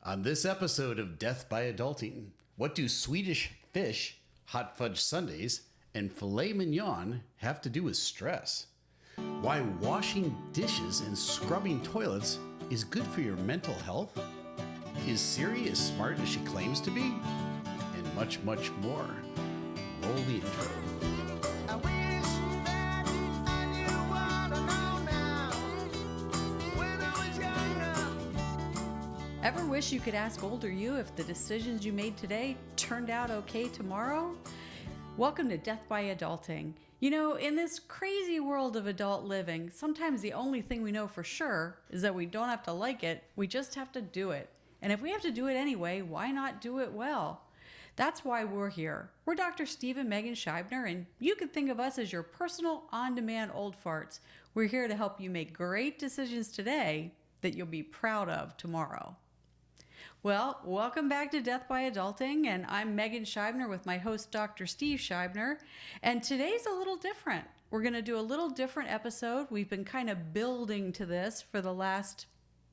On this episode of Death by Adulting, what do Swedish fish, hot fudge sundaes, and filet mignon have to do with stress? Why washing dishes and scrubbing toilets is good for your mental health? Is Siri as smart as she claims to be? And much, much more. Roll the intro. I wish that I knew what I know now when I was younger. Ever wish you could ask older you if the decisions you made today turned out okay tomorrow? Welcome to Death by Adulting. You know, in this crazy world of adult living, sometimes the only thing we know for sure is that we don't have to like it, we just have to do it. And if we have to do it anyway, why not do it well? That's why we're here. We're Dr. Steve and Megan Scheibner, and you can think of us as your personal on-demand old farts. We're here to help you make great decisions today that you'll be proud of tomorrow. Well, welcome back to Death by Adulting, and I'm Megan Scheibner with my host, Dr. Steve Scheibner, and today's a little different. We're going to do a little different episode. We've been kind of building to this for the last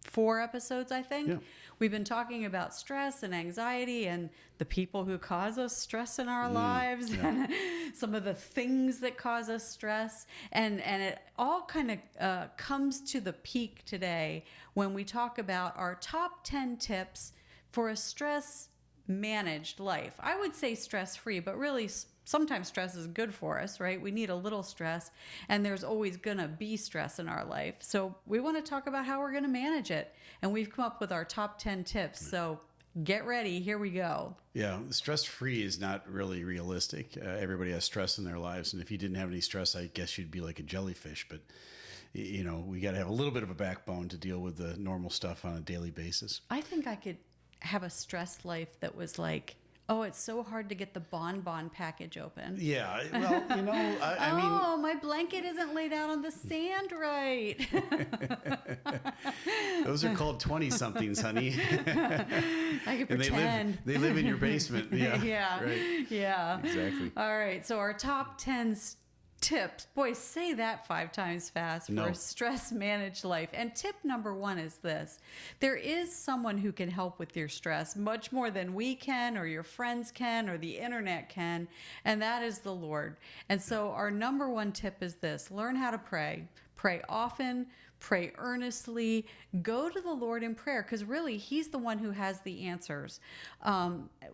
4 episodes, I think. Yeah. We've been talking about stress and anxiety and the people who cause us stress in our lives and some of the things that cause us stress. And it all kind of comes to the peak today when we talk about our top 10 tips for a stress-managed life. I would say stress-free, but really sometimes stress is good for us, right? We need a little stress, and there's always going to be stress in our life. So we want to talk about how we're going to manage it. And we've come up with our top 10 tips. So get ready. Here we go. Yeah, stress-free is not really realistic. Everybody has stress in their lives, and if you didn't have any stress, I guess you'd be like a jellyfish. But, you know, we got to have a little bit of a backbone to deal with the normal stuff on a daily basis. I think I could have a stress life that was like, oh, it's so hard to get the bonbon package open. Yeah, well, you know, I mean... Oh, my blanket isn't laid out on the sand right. Those are called 20-somethings, honey. I could pretend. They live in your basement. Yeah. Yeah. Right. Yeah. Exactly. All right. So our top 10 tips. Boy, say that 5 times fast for a stress managed life. And tip number 1 is this. There is someone who can help with your stress much more than we can or your friends can or the internet can. And that is the Lord. And so our number 1 tip is this. Learn how to pray. Pray often. Pray earnestly. Go to the Lord in prayer because really He's the one who has the answers.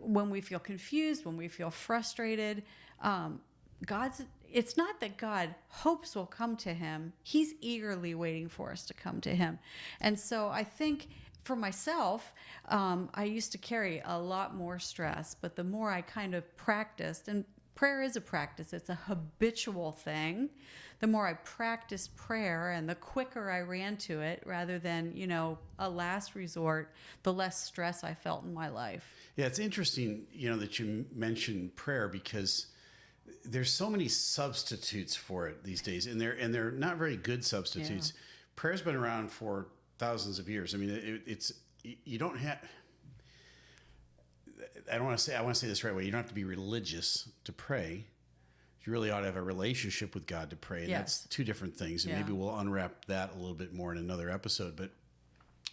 When we feel confused, when we feel frustrated, it's not that God hopes we'll come to Him. He's eagerly waiting for us to come to Him. And so I think for myself, I used to carry a lot more stress, but the more I kind of practiced, and prayer is a practice, it's a habitual thing. The more I practiced prayer and the quicker I ran to it rather than, you know, a last resort, the less stress I felt in my life. Yeah, it's interesting, you know, that you mentioned prayer because there's so many substitutes for it these days, and they're not very good substitutes. Yeah. Prayer's been around for thousands of years. I mean, you don't have. I want to say this right way. You don't have to be religious to pray. You really ought to have a relationship with God to pray, and that's 2 different things. And maybe we'll unwrap that a little bit more in another episode. But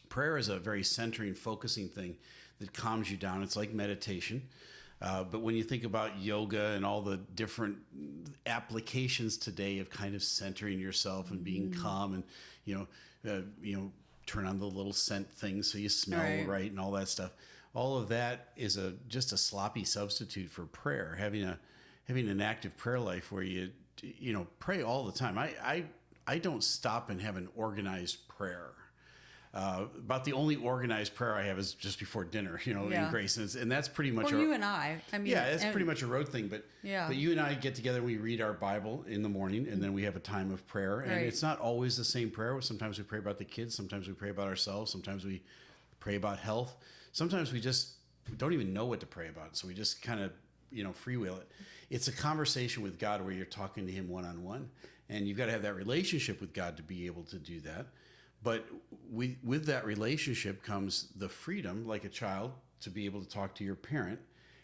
prayer is a very centering, focusing thing that calms you down. It's like meditation. But when you think about yoga and all the different applications today of kind of centering yourself and being calm and, you know, turn on the little scent things so you smell right and all that stuff. All of that is just a sloppy substitute for prayer. Having an active prayer life where you pray all the time. I don't stop and have an organized prayer. About the only organized prayer I have is just before dinner, in grace, and that's pretty much. Or you and I mean, it's pretty much a road thing. But you and I get together, and we read our Bible in the morning, and then we have a time of prayer. And it's not always the same prayer. Sometimes we pray about the kids. Sometimes we pray about ourselves. Sometimes we pray about health. Sometimes we just don't even know what to pray about, so we just kind of freewheel it. It's a conversation with God where you're talking to Him one-on-one, and you've got to have that relationship with God to be able to do that. But with that relationship comes the freedom, like a child, to be able to talk to your parent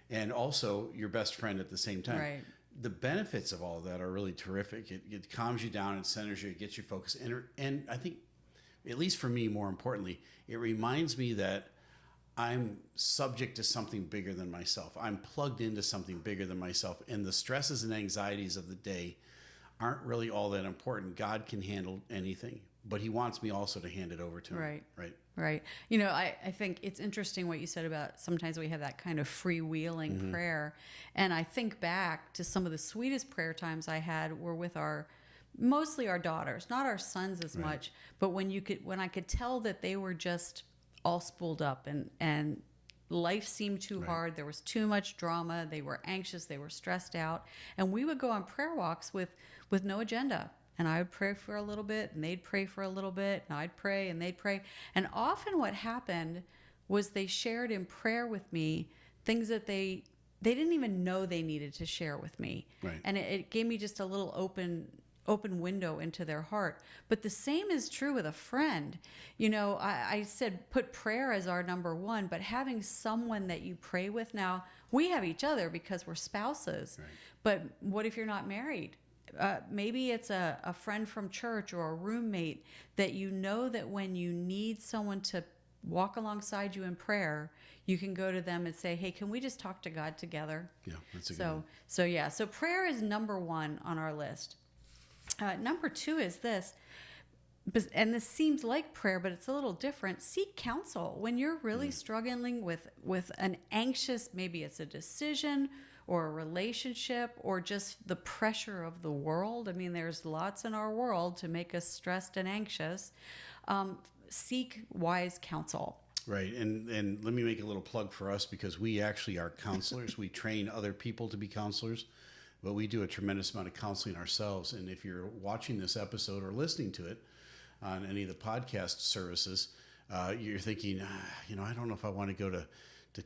and also your best friend at the same time. Right. The benefits of all of that are really terrific. It calms you down, it centers you, it gets you focused. And I think, at least for me, more importantly, it reminds me that I'm subject to something bigger than myself. I'm plugged into something bigger than myself. And the stresses and anxieties of the day aren't really all that important. God can handle anything, but he wants me also to hand it over to him. Right. Right. Right. I think it's interesting what you said about sometimes we have that kind of freewheeling prayer. And I think back to some of the sweetest prayer times I had were with mostly our daughters, not our sons as much, but when I could tell that they were just all spooled up and life seemed too hard. There was too much drama. They were anxious. They were stressed out. And we would go on prayer walks with no agenda. And I would pray for a little bit, and they'd pray for a little bit, and I'd pray, and they'd pray. And often what happened was they shared in prayer with me things that they didn't even know they needed to share with me. Right. And it gave me just a little open window into their heart. But the same is true with a friend. I said put prayer as our number one, but having someone that you pray with now, we have each other because we're spouses. Right. But what if you're not married? Maybe it's a friend from church or a roommate that you know that when you need someone to walk alongside you in prayer, you can go to them and say, hey, can we just talk to God together? Yeah, that's a good one. So prayer is number one on our list. Number two is this, and this seems like prayer, but it's a little different. Seek counsel. When you're really struggling with an anxious, maybe it's a decision or a relationship or just the pressure of the world. I mean, there's lots in our world to make us stressed and anxious. Seek wise counsel. Right. And let me make a little plug for us because we actually are counselors. We train other people to be counselors, but we do a tremendous amount of counseling ourselves. And if you're watching this episode or listening to it on any of the podcast services, you're thinking, I don't know if I want to go to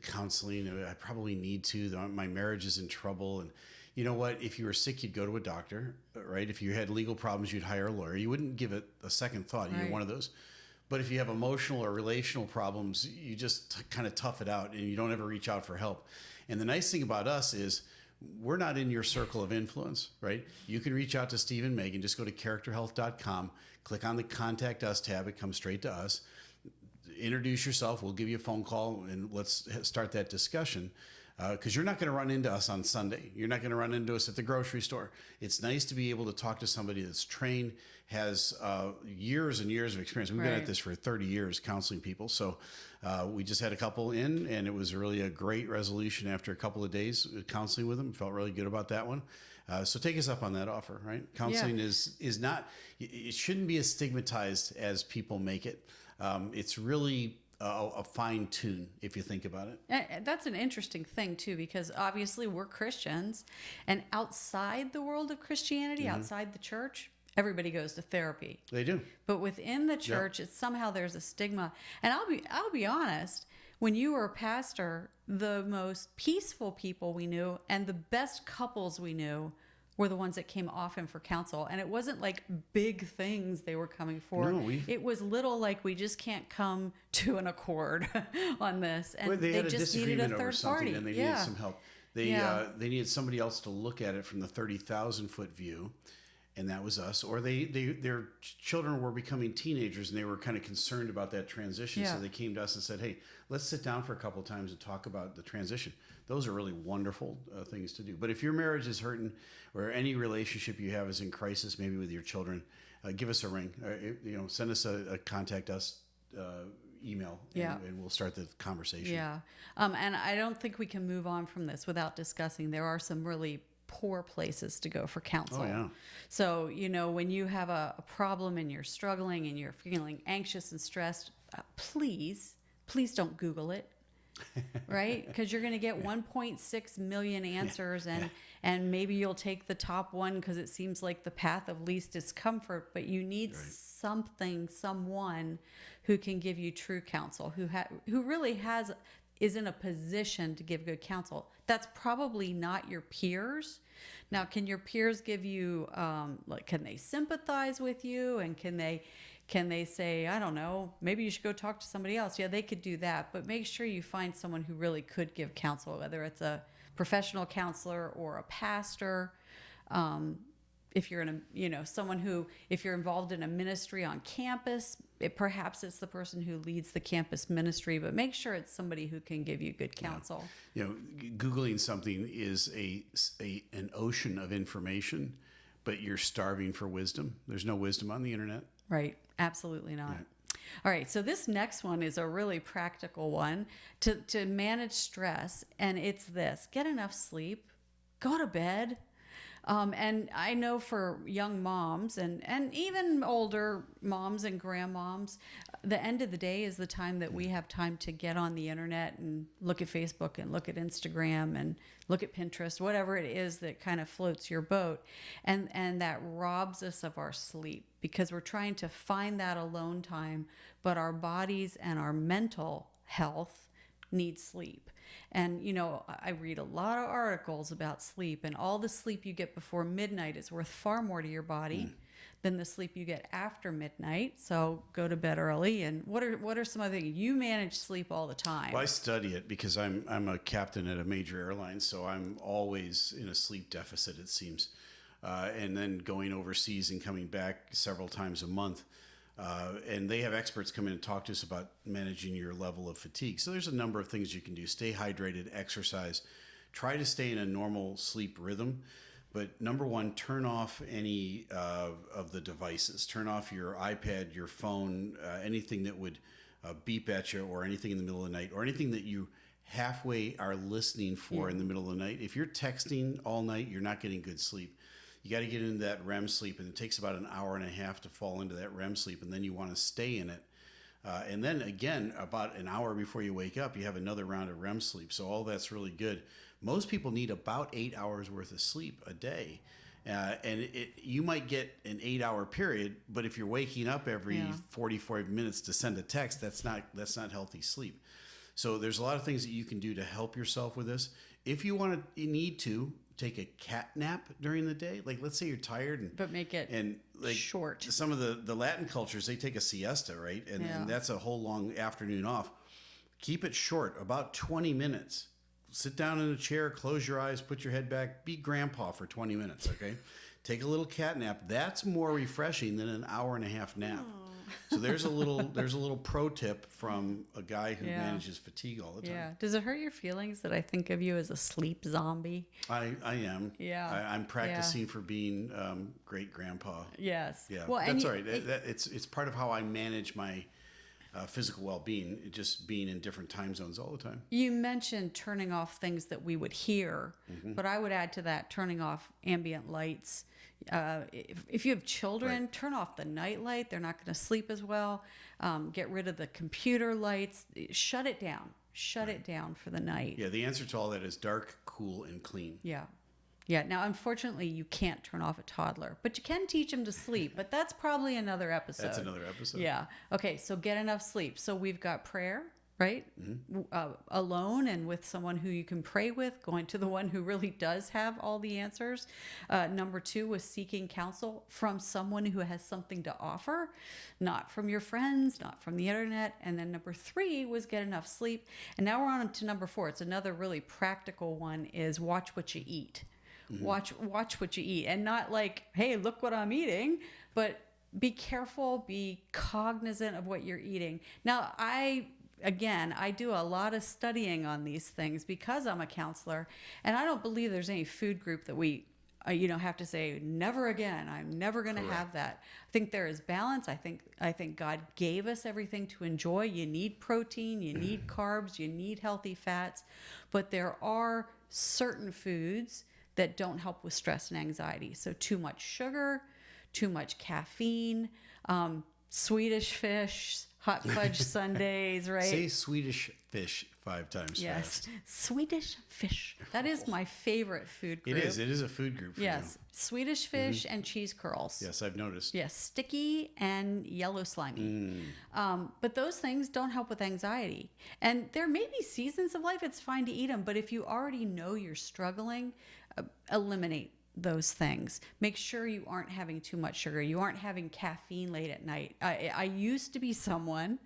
counseling. I probably need to. My marriage is in trouble. And you know what? If you were sick, you'd go to a doctor, right? If you had legal problems, you'd hire a lawyer. You wouldn't give it a second thought. You're one of those. But if you have emotional or relational problems, you just kind of tough it out and you don't ever reach out for help. And the nice thing about us is we're not in your circle of influence, right? You can reach out to Steve and Megan. Just go to characterhealth.com, click on the Contact Us tab. It comes straight to us. Introduce yourself. We'll give you a phone call and let's start that discussion. Because you're not going to run into us on Sunday. You're not going to run into us at the grocery store. It's nice to be able to talk to somebody that's trained, has years and years of experience. We've been at this for 30 years counseling people. So we just had a couple in, and it was really a great resolution after a couple of days counseling with them. Felt really good about that one. So take us up on that offer, right? Counseling is not, it shouldn't be as stigmatized as people make it. It's really a fine tune if you think about it. And that's an interesting thing too, because obviously we're Christians, and outside the world of Christianity, outside the church, everybody goes to therapy. They do. But within the church, it's somehow there's a stigma. And I'll be honest, when you were a pastor, the most peaceful people we knew and the best couples we knew were the ones that came often for counsel. And it wasn't like big things they were coming for. No, it was little like, we just can't come to an accord on this. And they had just needed a third party. And they needed some help. They needed somebody else to look at it from the 30,000 foot view. And that was us. Or their children were becoming teenagers and they were kind of concerned about that transition. So they came to us and said, hey, let's sit down for a couple of times and talk about the transition. Those are really wonderful things to do. But if your marriage is hurting or any relationship you have is in crisis, maybe with your children, give us a ring. Send us a contact us email and we'll start the conversation. Yeah. And I don't think we can move on from this without discussing there are some really poor places to go for counsel. Oh, yeah. So, when you have a problem and you're struggling and you're feeling anxious and stressed, please don't Google it. Right? Because you're going to get 1.6 million answers and maybe you'll take the top one because it seems like the path of least discomfort, but you need someone who can give you true counsel, who really is in a position to give good counsel. That's probably not your peers. Now, can your peers give you, can they sympathize with you? And can they say, I don't know, maybe you should go talk to somebody else? Yeah, they could do that. But make sure you find someone who really could give counsel, whether it's a professional counselor or a pastor. If you're someone who, if you're involved in a ministry on campus, perhaps it's the person who leads the campus ministry, but make sure it's somebody who can give you good counsel. You know, Googling something is an ocean of information, but you're starving for wisdom. There's no wisdom on the internet. Right. Absolutely not. Right. All right. So this next one is a really practical one to manage stress. And it's this: get enough sleep, go to bed. And I know for young moms and even older moms and grandmoms, the end of the day is the time that we have time to get on the internet and look at Facebook and look at Instagram and look at Pinterest, whatever it is that kind of floats your boat. And that robs us of our sleep because we're trying to find that alone time, but our bodies and our mental health need sleep. And, you know, I read a lot of articles about sleep, and all the sleep you get before midnight is worth far more to your body than the sleep you get after midnight. So go to bed early. And what are some other things? You manage sleep all the time. Well, I study it because I'm a captain at a major airline, so I'm always in a sleep deficit, it seems. And then going overseas and coming back several times a month. And they have experts come in and talk to us about managing your level of fatigue. So there's a number of things you can do. Stay hydrated, exercise, try to stay in a normal sleep rhythm. But number one, turn off any of the devices. Turn off your iPad, your phone, anything that would beep at you, or anything in the middle of the night, or anything that you halfway are listening for in the middle of the night. If you're texting all night, you're not getting good sleep. You got to get into that REM sleep, and it takes about an hour and a half to fall into that REM sleep, and then you want to stay in it. And then again, about an hour before you wake up, you have another round of REM sleep. So all that's really good. Most people need about 8 hours worth of sleep a day. And you might get an 8 hour period, but if you're waking up every 45 minutes to send a text, that's not healthy sleep. So there's a lot of things that you can do to help yourself with this. If you need to take a cat nap during the day, like let's say you're tired, but make it like short. Some of the Latin cultures, they take a siesta, right? And that's a whole long afternoon off. Keep it short, about 20 minutes. Sit down in a chair, close your eyes, put your head back, be grandpa for 20 minutes, okay? Take a little cat nap. That's more refreshing than an hour and a half nap. So there's a little pro tip from a guy who manages fatigue all the time. Yeah. Does it hurt your feelings that I think of you as a sleep zombie? I am. Yeah. I'm practicing for being great grandpa. Yes. Yeah. Well, that's all right. It's part of how I manage my physical well-being, just being in different time zones all the time. You mentioned turning off things that we would hear, but I would add to that turning off ambient lights. If you have children, turn off the night light. They're not going to sleep as well. Get rid of the computer lights. Shut it down. Shut it down for the night. Yeah, the answer to all that is dark, cool, and clean. Yeah. Yeah. Now, unfortunately, you can't turn off a toddler, but you can teach them to sleep. But that's probably another episode. That's another episode. Yeah. Okay. So get enough sleep. So we've got prayer, right? Alone and with someone who you can pray with, going to the one who really does have all the answers. Number 2 was seeking counsel from someone who has something to offer, not from your friends, not from the internet. And then number 3 was get enough sleep. And now we're on to number 4. It's another really practical one, is watch what you eat. Watch what you eat, and not like, hey, look what I'm eating, but be careful, be cognizant of what you're eating. Now, I do a lot of studying on these things because I'm a counselor, and I don't believe there's any food group that we have to say never again. I'm never going to have that. I think there is balance. I think God gave us everything to enjoy. You need protein, you need carbs, you need healthy fats, but there are certain foods that don't help with stress and anxiety. So too much sugar, too much caffeine, Swedish fish, hot fudge sundaes, right? Say Swedish fish 5 times fast. Swedish fish. That is my favorite food group. It is a food group for you. Swedish fish and cheese curls. Yes, I've noticed. Yes, sticky and yellow slimy. But those things don't help with anxiety. And there may be seasons of life it's fine to eat them, but if you already know you're struggling, eliminate those things. Make sure you aren't having too much sugar. You aren't having caffeine late at night. I used to be someone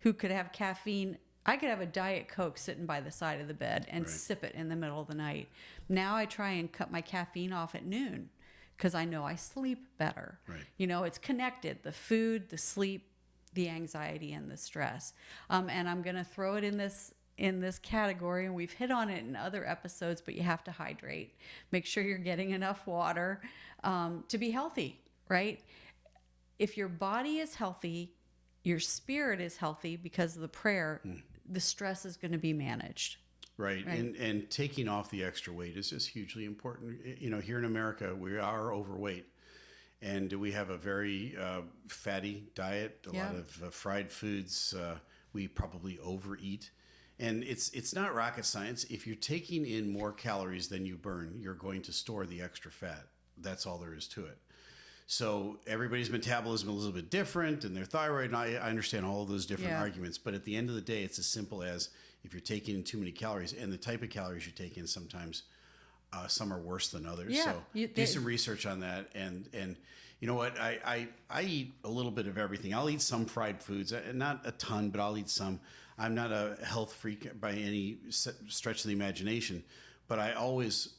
who could have caffeine. I could have a Diet Coke sitting by the side of the bed and sip it in the middle of the night. Now I try and cut my caffeine off at noon because I know I sleep better. Right. It's connected. The food, the sleep, the anxiety and the stress. And I'm going to throw it in this category, and we've hit on it in other episodes, but you have to hydrate. Make sure you're getting enough water to be healthy, right? If your body is healthy, your spirit is healthy because of the prayer, the stress is going to be managed. Right. And taking off the extra weight is just hugely important. You know, here in America, we are overweight, and we have a very fatty diet, a lot of fried foods. We probably overeat. And it's not rocket science. If you're taking in more calories than you burn, you're going to store the extra fat. That's all there is to it. So everybody's metabolism is a little bit different, and their thyroid, and I understand all of those different arguments. But at the end of the day, it's as simple as if you're taking in too many calories, and the type of calories you take in, sometimes some are worse than others. Yeah, so do some research on that. And you know what? I eat a little bit of everything. I'll eat some fried foods, not a ton, but I'll eat some. I'm not a health freak by any stretch of the imagination. But I always,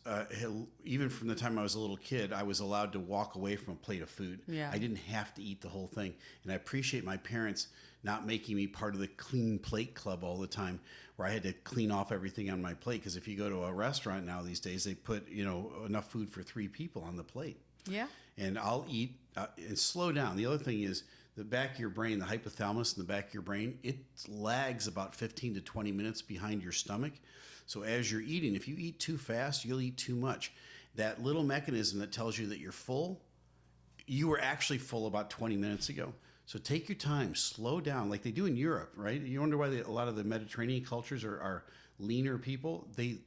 even from the time I was a little kid, I was allowed to walk away from a plate of food. Yeah. I didn't have to eat the whole thing. And I appreciate my parents not making me part of the clean plate club all the time, where I had to clean off everything on my plate. Because if you go to a restaurant now these days, they put, enough food for 3 people on the plate. Yeah. And I'll eat and slow down. The other thing is the back of your brain, the hypothalamus in the back of your brain, it lags about 15 to 20 minutes behind your stomach. So as you're eating, if you eat too fast, you'll eat too much. That little mechanism that tells you that you're full, you were actually full about 20 minutes ago. So take your time, slow down, like they do in Europe, right? You wonder why a lot of the Mediterranean cultures are leaner people. They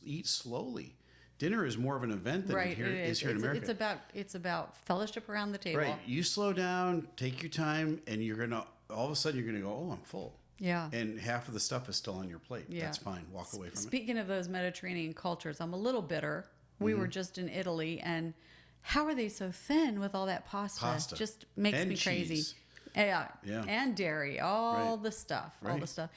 eat slowly. Dinner is more of an event than it is here in America. It's about fellowship around the table. Right. You slow down, take your time, and all of a sudden you're gonna go, oh, I'm full. Yeah. And half of the stuff is still on your plate. Yeah. That's fine. Walk away from it. Speaking of those Mediterranean cultures, I'm a little bitter. We were just in Italy, and how are they so thin with all that pasta? Just makes and me crazy. cheese. Yeah. Yeah. And dairy, all Right. the stuff, all Right. the stuff.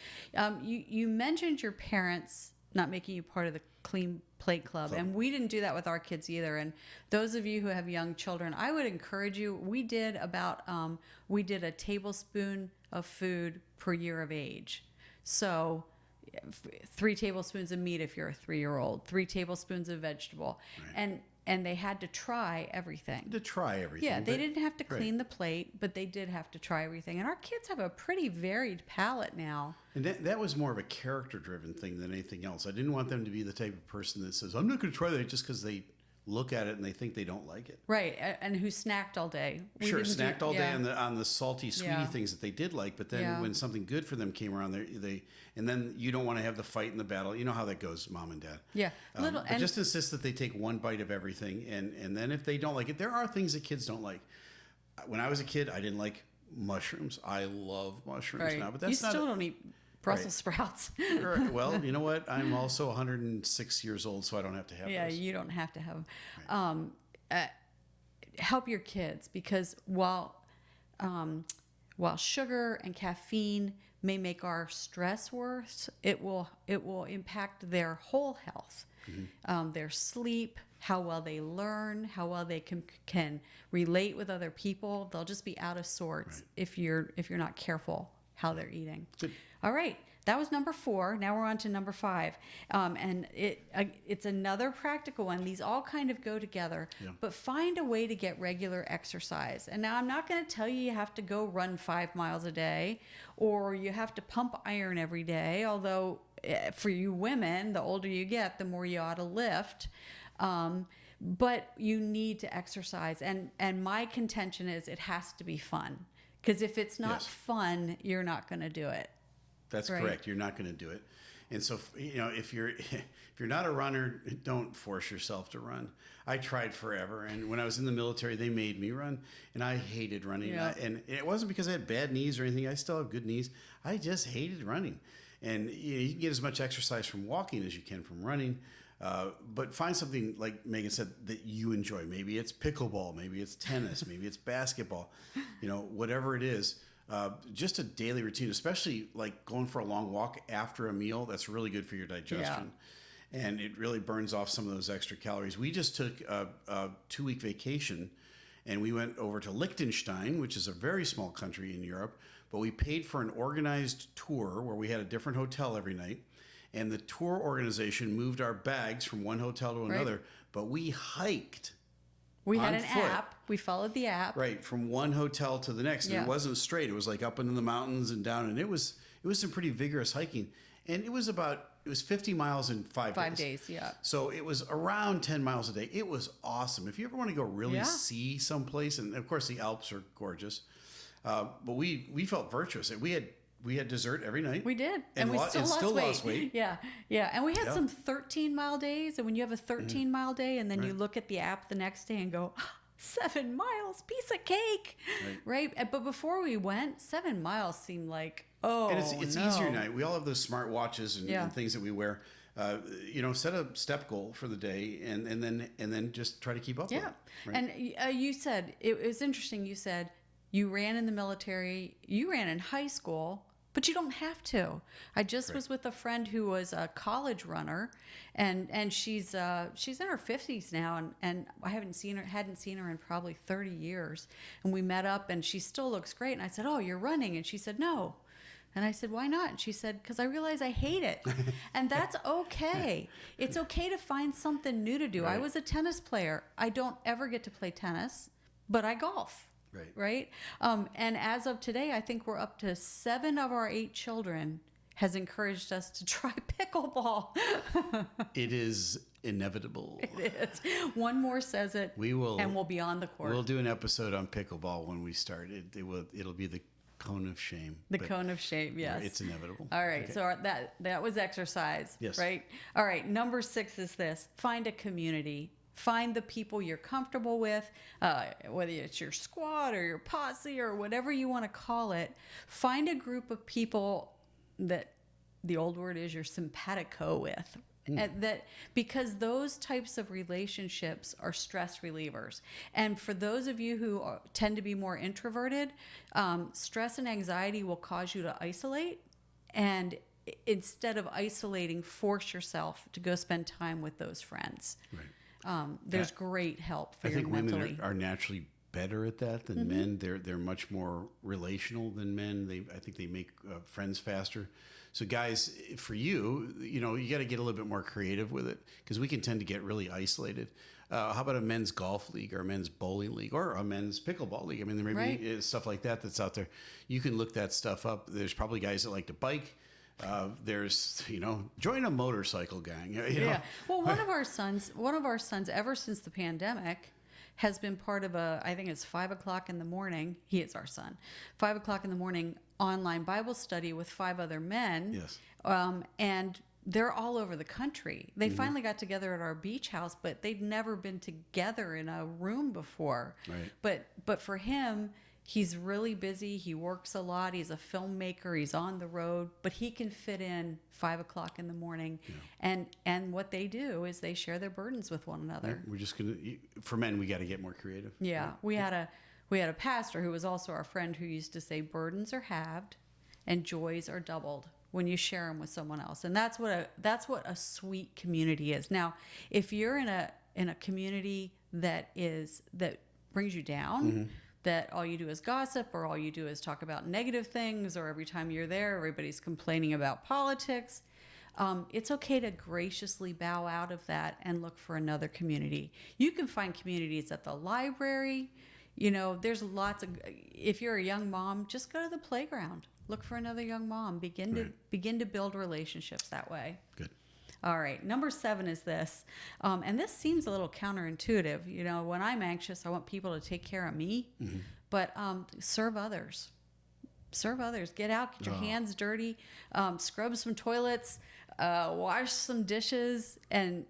You mentioned your parents not making you part of the clean plate club, and we didn't do that with our kids either. And those of you who have young children, I would encourage you. We did a tablespoon of food per year of age. So 3 tablespoons of meat if you're a 3-year-old, 3 tablespoons of vegetable, and they had to try everything. Yeah, they didn't have to clean the plate, but they did have to try everything. And our kids have a pretty varied palate now. And that was more of a character-driven thing than anything else. I didn't want them to be the type of person that says, I'm not going to try that just because they look at it and they think they don't like it. Right, and who snacked all day. Snacked all day on the salty, sweety things that they did like, but then when something good for them came around, and then you don't want to have the fight and the battle. You know how that goes, Mom and Dad. Yeah, but just insist that they take one bite of everything, and then if they don't like it, there are things that kids don't like. When I was a kid, I didn't like mushrooms. I love mushrooms now, but that's you still don't eat Brussels sprouts. Right. Well, you know what? I'm also 106 years old, so I don't have to have those. Yeah, you don't have to have them. Help your kids, because while sugar and caffeine may make our stress worse, it will impact their whole health, their sleep, how well they learn, how well they can relate with other people. They'll just be out of sorts if you're not careful how they're eating. Good. All right. That was number 4. Now we're on to number 5. And it's another practical one. These all kind of go together, but find a way to get regular exercise. And now I'm not going to tell you have to go run 5 miles a day or you have to pump iron every day. Although for you women, the older you get, the more you ought to lift. But you need to exercise. And my contention is it has to be fun. Because if it's not fun, you're not going to do it. That's correct. You're not going to do it. And so, if you're not a runner, don't force yourself to run. I tried forever, and when I was in the military, they made me run, and I hated running. Yeah. And it wasn't because I had bad knees or anything. I still have good knees. I just hated running. And you can get as much exercise from walking as you can from running. But find something, like Megan said, that you enjoy. Maybe it's pickleball, maybe it's tennis, maybe it's basketball, whatever it is. Just a daily routine, especially like going for a long walk after a meal. That's really good for your digestion. And it really burns off some of those extra calories. We just took a 2-week vacation, and we went over to Liechtenstein, which is a very small country in Europe, but we paid for an organized tour where we had a different hotel every night. And the tour organization moved our bags from one hotel to another, Right. but we hiked. We had on an foot. app. We followed the app. Right, from one hotel to the next. And Yeah. it wasn't straight. It was like up into the mountains and down. And it was some pretty vigorous hiking. And it was 50 miles in 5 days. 5 days, yeah. So it was around 10 miles a day. It was awesome. If you ever want to go really Yeah. see someplace, and of course the Alps are gorgeous, but we felt virtuous. We had dessert every night. We did. And we still lost weight. Yeah. Yeah. And we had Yeah. some 13-mile days. And when you have a 13-mile day and then you look at the app the next day and go, 7 miles, piece of cake. Right. But before we went, 7 miles seemed like, And it's no. easier now. We all have those smart watches and, Yeah. and things that we wear. Set a step goal for the day and then just try to keep up Yeah. with it. Right? And you said, it was interesting. You said you ran in the military, you ran in high school, but you don't have to. I just was with a friend who was a college runner, and she's in her 50s now, and I hadn't seen her in probably 30 years. And we met up, and she still looks great. And I said, "Oh, you're running?" And she said, "No." And I said, "Why not?" And she said, "Because I realize I hate it." And that's okay. It's okay to find something new to do. I Right. was a tennis player. I don't ever get to play tennis, but I golf. Right. And as of today, I think we're up to 7 of our 8 children has encouraged us to try pickleball. It is inevitable. It is. One more says it, and we'll be on the court. We'll do an episode on pickleball when we start. It'll be the cone of shame. The cone of shame, yes. It's inevitable. All right, Okay. so that was exercise, Yes. right? All right, number 6 is this. Find a community. Find the people you're comfortable with, whether it's your squad or your posse or whatever you want to call it. Find a group of people that the old word is you're simpatico with. And that because those types of relationships are stress relievers. And for those of you who tend to be more introverted, stress and anxiety will cause you to isolate. And instead of isolating, force yourself to go spend time with those friends. Right. There's great help for I your think mentally. women are naturally better at that than men. They're much more relational than men. I think they make friends faster. So guys, for you got to get a little bit more creative with it because we can tend to get really isolated. How about a men's golf league or a men's bowling league or a men's pickleball league? I mean, there may be stuff like that that's out there. You can look that stuff up. There's probably guys that like to bike. There's, join a motorcycle gang. Yeah. Well, one of our sons, ever since the pandemic, has been part of I think it's 5 o'clock in the morning. He is our son. 5 o'clock in the morning online Bible study with 5 other men. Yes. And they're all over the country. They finally got together at our beach house, but they'd never been together in a room before. Right. But for him, he's really busy. He works a lot. He's a filmmaker. He's on the road, but he can fit in 5 o'clock in the morning. Yeah. And what they do is they share their burdens with one another. We're just for men, we got to get more creative. Yeah. Right? We had a pastor who was also our friend who used to say burdens are halved and joys are doubled when you share them with someone else. And that's what a sweet community is. Now, if you're in a community that brings you down, that all you do is gossip or all you do is talk about negative things, or every time you're there, everybody's complaining about politics, it's okay to graciously bow out of that and look for another community. You can find communities at the library. There's lots of, if you're a young mom, just go to the playground. Look for another young mom. Begin to build relationships that way. Good. All right. Number 7 is this. And this seems a little counterintuitive. When I'm anxious, I want people to take care of me. But serve others. Serve others. Get out. Get your hands dirty. Scrub some toilets. Wash some dishes. And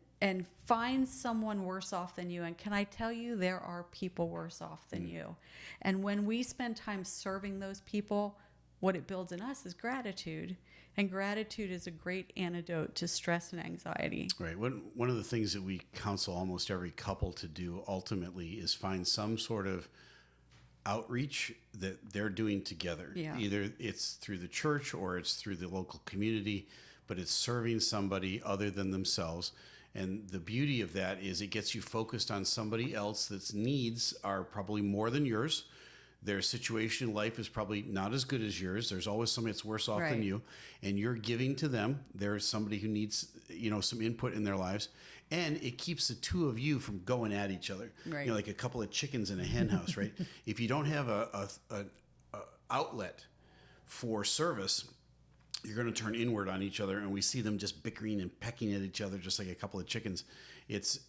find someone worse off than you. And can I tell you, there are people worse off than you. And when we spend time serving those people, what it builds in us is gratitude. And gratitude is a great antidote to stress and anxiety. Right. One of the things that we counsel almost every couple to do ultimately is find some sort of outreach that they're doing together. Yeah. Either it's through the church or it's through the local community, but it's serving somebody other than themselves. And the beauty of that is it gets you focused on somebody else that's needs are probably more than yours. Their situation in life is probably not as good as yours. There's always somebody that's worse off than you, and you're giving to them. There's somebody who needs, some input in their lives, and it keeps the two of you from going at each other. Right. Like a couple of chickens in a hen house, right? If you don't have a outlet for service, you're going to turn inward on each other, and we see them just bickering and pecking at each other, just like a couple of chickens. It's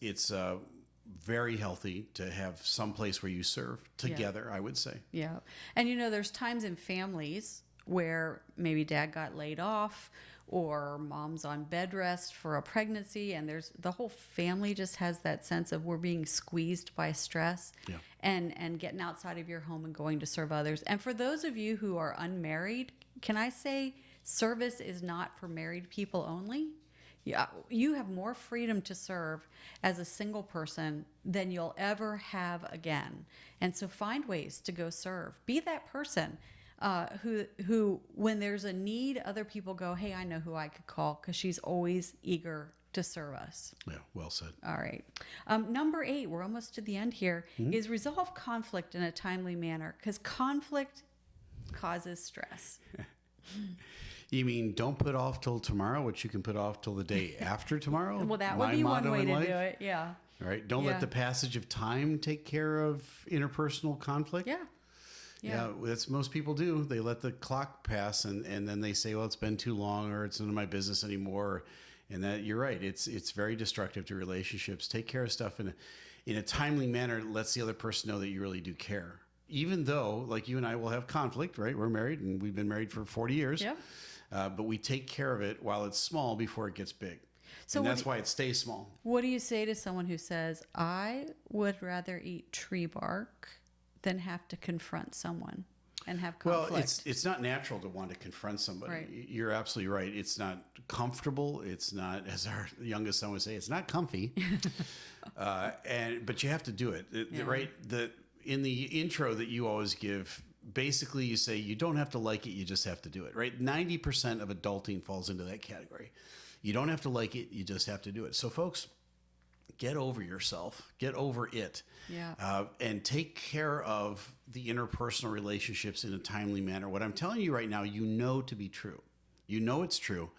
very healthy to have some place where you serve together, I would say. Yeah. And there's times in families where maybe dad got laid off or mom's on bed rest for a pregnancy, and the whole family just has that sense of we're being squeezed by stress and getting outside of your home and going to serve others. And for those of you who are unmarried, can I say service is not for married people only? Yeah, you have more freedom to serve as a single person than you'll ever have again. And so find ways to go serve. Be that person who, when there's a need, other people go, hey, I know who I could call, because she's always eager to serve us. Yeah, well said. All right. Number 8, we're almost to the end here, is resolve conflict in a timely manner, because conflict causes stress. You mean don't put off till tomorrow what you can put off till the day after tomorrow? Well, that would be one way to do it. Yeah. All right. Don't let the passage of time take care of interpersonal conflict. Yeah, that's most people do. They let the clock pass and then they say, well, it's been too long, or it's none of my business anymore. And that you're right. It's very destructive to relationships. Take care of stuff in a timely manner that lets the other person know that you really do care. Even though, like you and I will have conflict, right? We're married and we've been married for 40 years. Yeah. But we take care of it while it's small before it gets big. So and that's why it stays small. What do you say to someone who says, I would rather eat tree bark than have to confront someone and have conflict? Well, it's not natural to want to confront somebody. Right. You're absolutely right. It's not comfortable. It's not, as our youngest son would say, it's not comfy. But you have to do it. Right? In the intro that you always give, basically you say you don't have to like it, you just have to do it, right? 90% of adulting falls into that category. You don't have to like it, you just have to do it. So folks, get over yourself, get over it, and take care of the interpersonal relationships in a timely manner. What I'm telling you right now, to be true. You know it's true,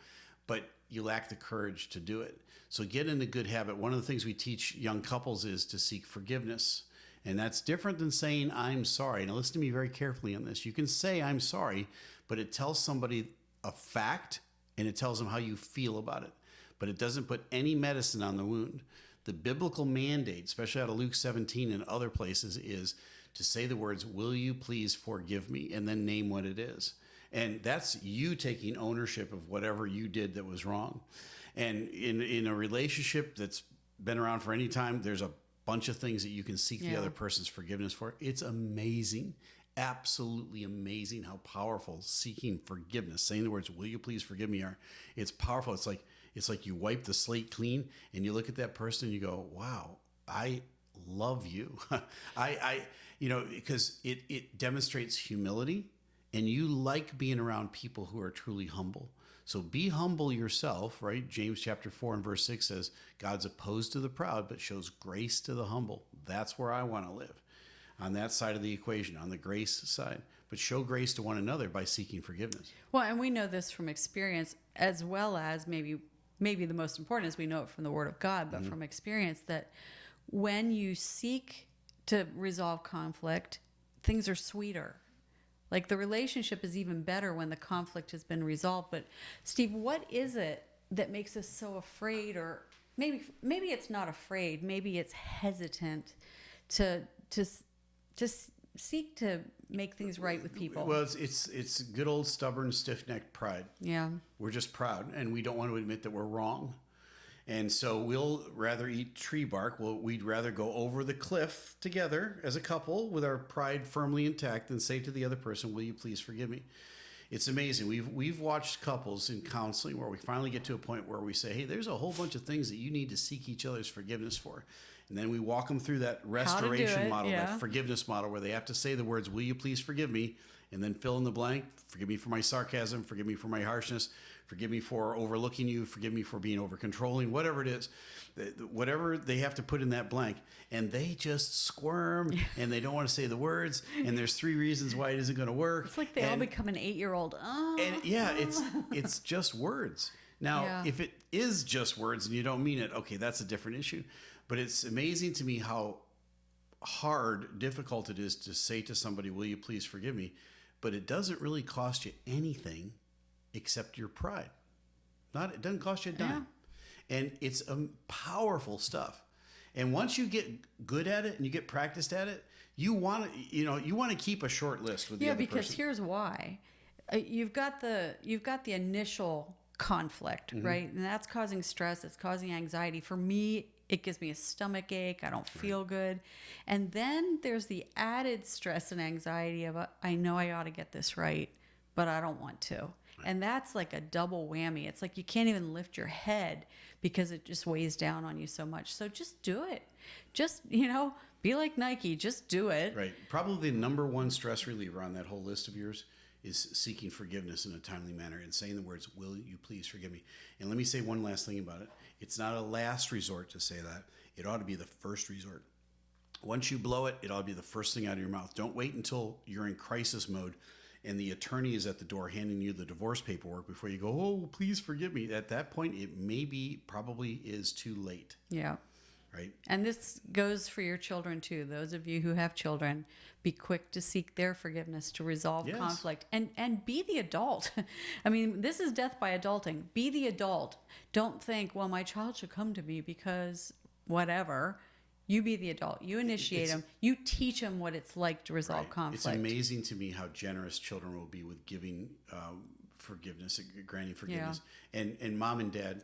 but you lack the courage to do it. So get in a good habit. One of the things we teach young couples is to seek forgiveness. And that's different than saying, I'm sorry. Now, listen to me very carefully on this. You can say, I'm sorry, but it tells somebody a fact and it tells them how you feel about it. But it doesn't put any medicine on the wound. The biblical mandate, especially out of Luke 17 and other places, is to say the words, will you please forgive me? And then name what it is. And that's you taking ownership of whatever you did that was wrong. And in a relationship that's been around for any time, there's a bunch of things that you can seek the other person's forgiveness for. It's amazing, absolutely amazing how powerful seeking forgiveness, saying the words, will you please forgive me, are. It's powerful. It's like you wipe the slate clean and you look at that person and you go, wow, I love you. Because it demonstrates humility, and you like being around people who are truly humble. So be humble yourself, right? James chapter 4 and verse 6 says, God's opposed to the proud, but shows grace to the humble. That's where I want to live, on that side of the equation, on the grace side. But show grace to one another by seeking forgiveness. Well, and we know this from experience, as well as maybe the most important is we know it from the Word of God, but from experience, that when you seek to resolve conflict, things are sweeter. Like the relationship is even better when the conflict has been resolved. But Steve, what is it that makes us so afraid, or maybe it's not afraid, maybe it's hesitant to seek to make things right with people? Well, it's good old stubborn, stiff-necked pride. Yeah. We're just proud, and we don't want to admit that we're wrong. And so we'll rather eat tree bark. We'd rather go over the cliff together as a couple with our pride firmly intact than say to the other person, will you please forgive me? It's amazing. We've watched couples in counseling where we finally get to a point where we say, hey, there's a whole bunch of things that you need to seek each other's forgiveness for. And then we walk them through that restoration model, that forgiveness model, where they have to say the words, will you please forgive me? And then fill in the blank. Forgive me for my sarcasm. Forgive me for my harshness. Forgive me for overlooking you. Forgive me for being over controlling, whatever it is, whatever they have to put in that blank. And they just squirm and they don't want to say the words. And there's 3 reasons why it isn't going to work. It's like they all become an 8-year-old. And yeah, it's just words. Now, if it is just words and you don't mean it, okay, that's a different issue. But it's amazing to me how difficult it is to say to somebody, will you please forgive me? But it doesn't really cost you anything except your pride. It doesn't cost you a dime. Yeah. And it's powerful stuff. And once you get good at it and you get practiced at it, you want to keep a short list with the other person. Yeah, because here's why. You've got the initial conflict, right? And that's causing stress. It's causing anxiety. For me, it gives me a stomach ache. I don't feel good. And then there's the added stress and anxiety of, I know I ought to get this right, but I don't want to. Right. And that's like a double whammy. It's like you can't even lift your head because it just weighs down on you so much. So just do it. Just, be like Nike. Just do it. Right. Probably the number one stress reliever on that whole list of yours is seeking forgiveness in a timely manner and saying the words, will you please forgive me? And let me say one last thing about it. It's not a last resort to say that. It ought to be the first resort. Once you blow it, it ought to be the first thing out of your mouth. Don't wait until you're in crisis mode and the attorney is at the door handing you the divorce paperwork before you go, oh, please forgive me. At that point, it probably is too late. Yeah. Right. And this goes for your children too. Those of you who have children, be quick to seek their forgiveness to resolve conflict and be the adult. I mean, this is death by adulting. Be the adult. Don't think, well, my child should come to me because whatever. You be the adult. You initiate them. You teach them what it's like to resolve conflict. It's amazing to me how generous children will be with giving forgiveness, granting forgiveness. Yeah. And mom and dad,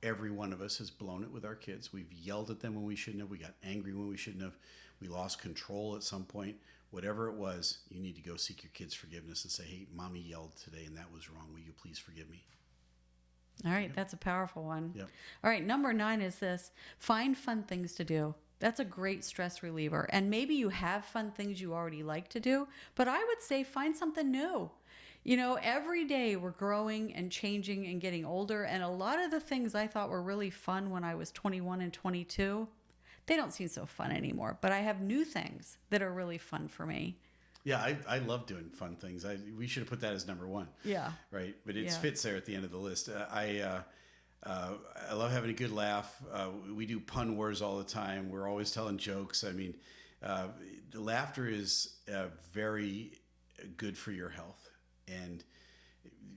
every one of us has blown it with our kids. We've yelled at them when we shouldn't have. We got angry when we shouldn't have. We lost control at some point. Whatever it was, you need to go seek your kids' forgiveness and say, hey, mommy yelled today and that was wrong. Will you please forgive me? All right. That's a powerful one. Yep. All right. Number 9 is this. Find fun things to do. That's a great stress reliever. And maybe you have fun things you already like to do, but I would say find something new. Every day we're growing and changing and getting older. And a lot of the things I thought were really fun when I was 21 and 22, they don't seem so fun anymore. But I have new things that are really fun for me. Yeah, I love doing fun things. We should have put that as number 1. Yeah. Right. But it fits there at the end of the list. I love having a good laugh. We do pun wars all the time. We're always telling jokes. I mean, laughter is very good for your health. And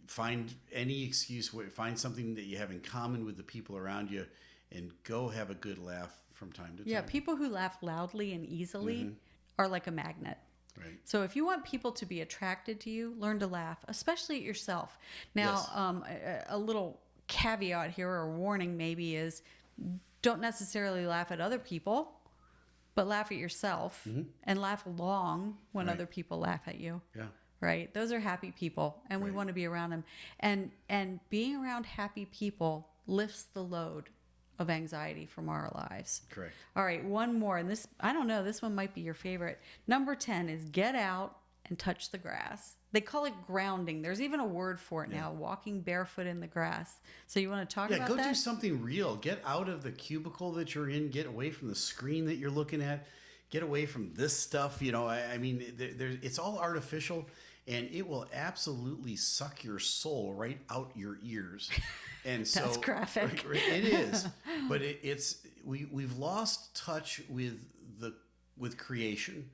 find any excuse, find something that you have in common with the people around you and go have a good laugh from time to time. Yeah, people who laugh loudly and easily are like a magnet. Right. So if you want people to be attracted to you, learn to laugh, especially at yourself. Now, a little caveat here or warning maybe is don't necessarily laugh at other people, but laugh at yourself and laugh long when other people laugh at you. Yeah. Right? Those are happy people and we want to be around them. And being around happy people lifts the load of anxiety from our lives. Correct. All right, one more. And this, I don't know, this one might be your favorite. Number 10 is get out and touch the grass. They call it grounding. There's even a word for it now, walking barefoot in the grass. So you want to talk about that? Yeah, go do something real. Get out of the cubicle that you're in. Get away from the screen that you're looking at. Get away from this stuff. I mean, it's all artificial. And it will absolutely suck your soul right out your ears. And so that's graphic. It is, but we've lost touch with creation,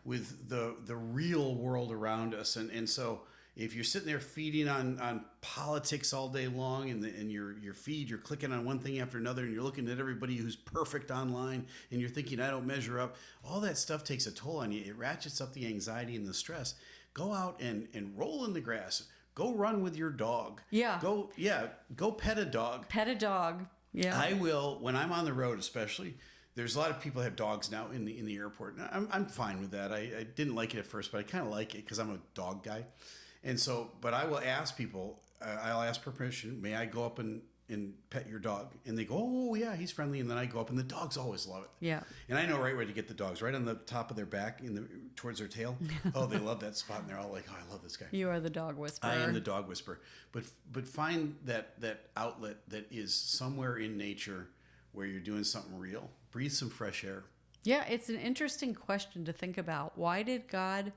with the real world around us, and so if you're sitting there feeding on politics all day long, and your feed, you're clicking on one thing after another, and you're looking at everybody who's perfect online, and you're thinking, I don't measure up. All that stuff takes a toll on you. It ratchets up the anxiety and the stress. Go out and roll in the grass. Go run with your dog. Yeah. Go pet a dog. Pet a dog. Yeah. I will, when I'm on the road especially. There's a lot of people that have dogs now in the airport. I'm fine with that. I didn't like it at first, but I kind of like it because I'm a dog guy. And so, but I will ask people, I'll ask permission, may I go up and and pet your dog, and they go, oh yeah, he's friendly, and then I go up and the dogs always love it. Yeah. And I know right where to get the dogs, right on the top of their back, towards their tail. Oh, they love that spot, and they're all like, oh, I love this guy. You are the dog whisperer. I am the dog whisperer. But find that outlet that is somewhere in nature where you're doing something real. Breathe some fresh air. Yeah, it's an interesting question to think about. Why did God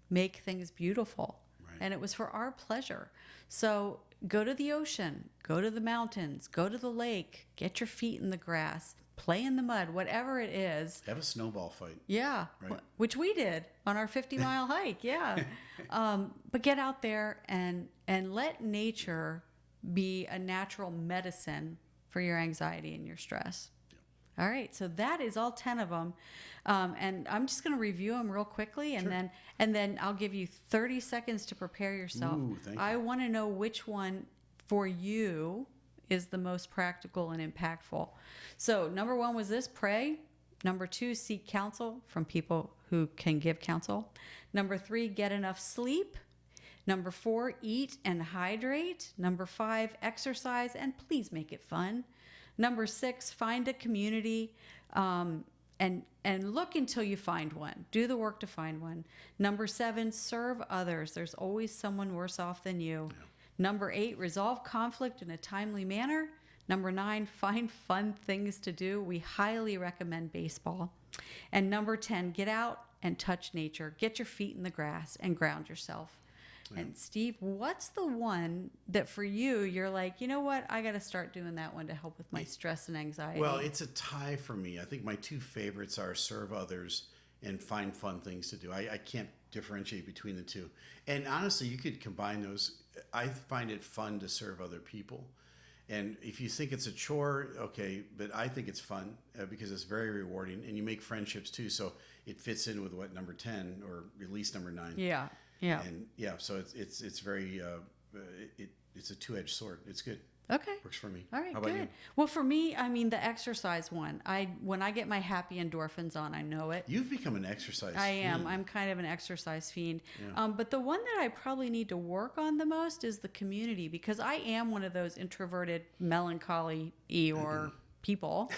make things beautiful? Right. And it was for our pleasure. So go to the ocean, go to the mountains, go to the lake, get your feet in the grass, play in the mud, whatever it is. Have a snowball fight. Yeah, Right. Which we did on our 50-mile hike. Yeah. But get out there and let nature be a natural medicine for your anxiety and your stress. All right, so that is all 10 of them, and I'm just going to review them real quickly, and then I'll give you 30 seconds to prepare yourself. Ooh, thank you. I want to know which one for you is the most practical and impactful. So number 1 was this: pray. Number 2, seek counsel from people who can give counsel. Number 3, get enough sleep. Number 4, eat and hydrate. Number 5, exercise, and please make it fun. Number 6, find a community and look until you find one. Do the work to find one. Number 7, serve others. There's always someone worse off than you. Yeah. Number 8, resolve conflict in a timely manner. Number 9, find fun things to do. We highly recommend baseball. And number 10, get out and touch nature. Get your feet in the grass and ground yourself. And Steve, what's the one that for you, you're like, you know what? I got to start doing that one to help with my stress and anxiety. Well, it's a tie for me. I think my 2 favorites are serve others and find fun things to do. I can't differentiate between the 2. And honestly, you could combine those. I find it fun to serve other people. And if you think it's a chore, okay, but I think it's fun because it's very rewarding, and you make friendships too. So it fits in with what, number 10 or at least number 9. Yeah. Yeah. And yeah, so it's very it's a 2-edged sword. It's good. Okay. Works for me. All right, How about good. you? Well, for me, I mean the exercise one. When I get my happy endorphins on, I know it. You've become an exercise I am. fiend. I'm kind of an exercise fiend. Yeah. But the one that I probably need to work on the most is the community, because I am one of those introverted, melancholy-y or people.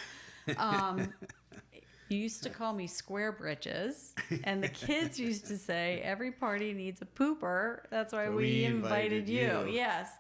You used to call me square britches, and the kids used to say every party needs a pooper. That's why we invited you. Yes.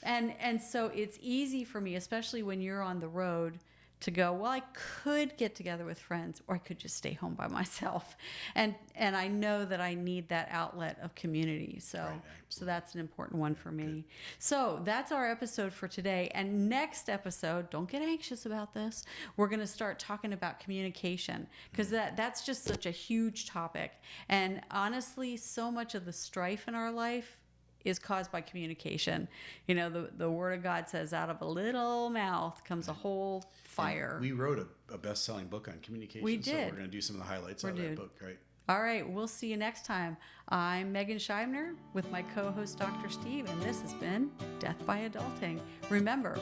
And so it's easy for me, especially when you're on the road, to go, well, I could get together with friends, or I could just stay home by myself. And I know that I need that outlet of community. So so that's an important one for me. Good. So that's our episode for today. And next episode, don't get anxious about this. We're going to start talking about communication, because that's just such a huge topic. And honestly, so much of the strife in our life is caused by communication. You know, the Word of God says, out of a little mouth comes a whole fire. And we wrote a best-selling book on communication. We did. So we're going to do some of the highlights of that book, right? All right, we'll see you next time. I'm Megan Scheibner with my co-host, Dr. Steve, and this has been Death by Adulting. Remember,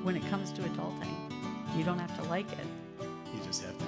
when it comes to adulting, you don't have to like it. You just have to